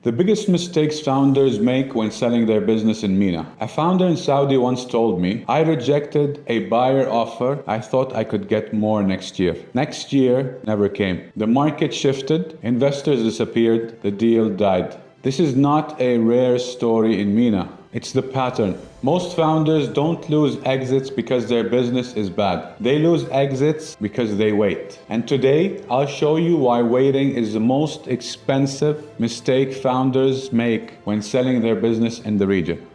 The biggest mistakes founders make when selling their business in MENA. A founder in Saudi once told me, I rejected a buyer offer. I thought I could get more next year. Next year never came. The market shifted, investors disappeared, the deal died. This is not a rare story in MENA. It's the pattern. Most founders don't lose exits because their business is bad. They lose exits because they wait. And today, I'll show you why waiting is the most expensive mistake founders make when selling their business in the region.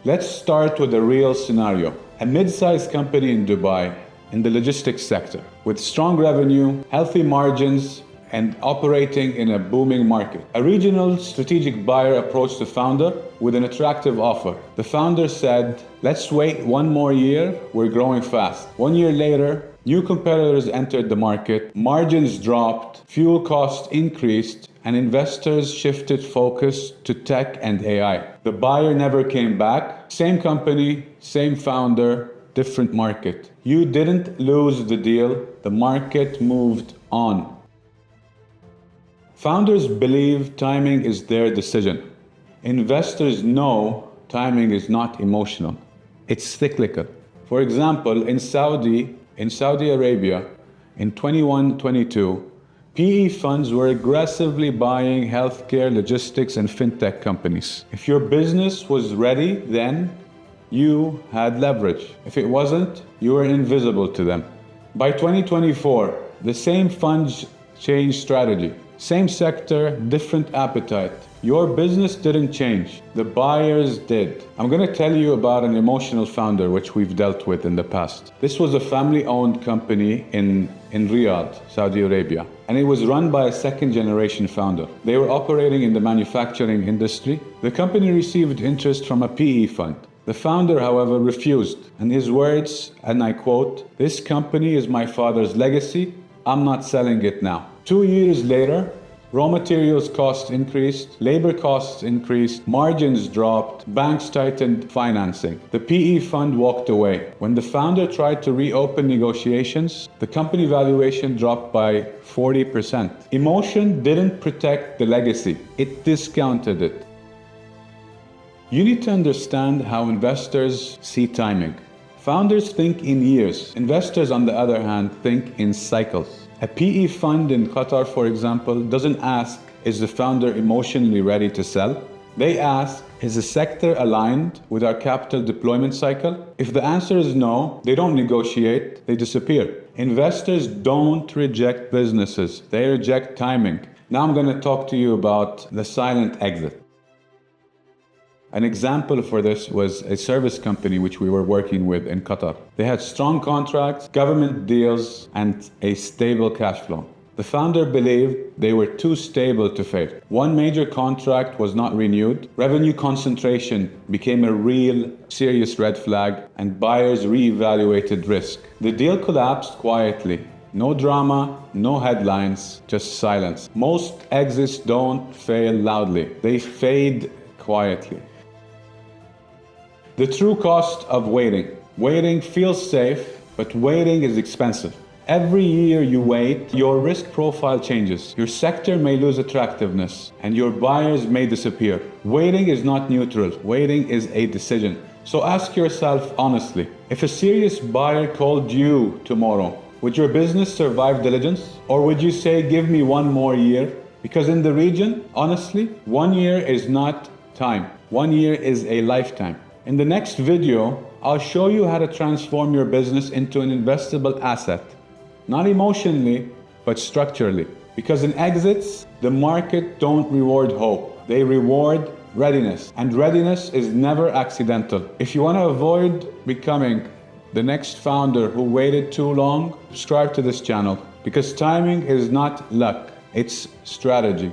Let's start with a real scenario. A mid-sized company in Dubai, in the logistics sector, with strong revenue, healthy margins, and operating in a booming market. A regional strategic buyer approached the founder with an attractive offer. The founder said, let's wait one more year, we're growing fast. 1 year later, new competitors entered the market, margins dropped, fuel costs increased, and investors shifted focus to tech and AI. The buyer never came back. Same company, same founder, different market. You didn't lose the deal, the market moved on. Founders believe timing is their decision. Investors know timing is not emotional. It's cyclical. For example, in Saudi Arabia, in 21-22, PE funds were aggressively buying healthcare, logistics, and fintech companies. If your business was ready then, you had leverage. If it wasn't, you were invisible to them. By 2024, the same funds changed strategy. Same sector, different appetite. Your business didn't change, the buyers did. I'm going to tell you about an emotional founder which we've dealt with in the past. This was a family-owned company in Riyadh, Saudi Arabia, and it was run by a second-generation founder. They were operating in the manufacturing industry. The company received interest from a PE fund. The founder, however, refused, and his words, and I quote, "This company is my father's legacy. I'm not selling it now." 2 years later, raw materials costs increased, labor costs increased, margins dropped, banks tightened financing. The PE fund walked away. When the founder tried to reopen negotiations, the company valuation dropped by 40%. Emotion didn't protect the legacy, it discounted it. You need to understand how investors see timing. Founders think in years. Investors, on the other hand, think in cycles. A PE fund in Qatar, for example, doesn't ask, is the founder emotionally ready to sell? They ask, is the sector aligned with our capital deployment cycle? If the answer is no, they don't negotiate, they disappear. Investors don't reject businesses, they reject timing. Now I'm going to talk to you about the silent exit. An example for this was a service company which we were working with in Qatar. They had strong contracts, government deals, and a stable cash flow. The founder believed they were too stable to fail. One major contract was not renewed, revenue concentration became a real serious red flag, and buyers re-evaluated risk. The deal collapsed quietly. No drama, no headlines, just silence. Most exits don't fail loudly, they fade quietly. The true cost of waiting. Waiting feels safe, but waiting is expensive. Every year you wait, your risk profile changes. Your sector may lose attractiveness, and your buyers may disappear. Waiting is not neutral. Waiting is a decision. So ask yourself honestly, if a serious buyer called you tomorrow, would your business survive diligence? Or would you say, give me 1 more year? Because in the region, honestly, 1 year is not time. 1 year is a lifetime. In the next video, I'll show you how to transform your business into an investable asset. Not emotionally, but structurally. Because in exits, the market don't reward hope. They reward readiness. And readiness is never accidental. If you want to avoid becoming the next founder who waited too long, subscribe to this channel. Because timing is not luck, it's strategy.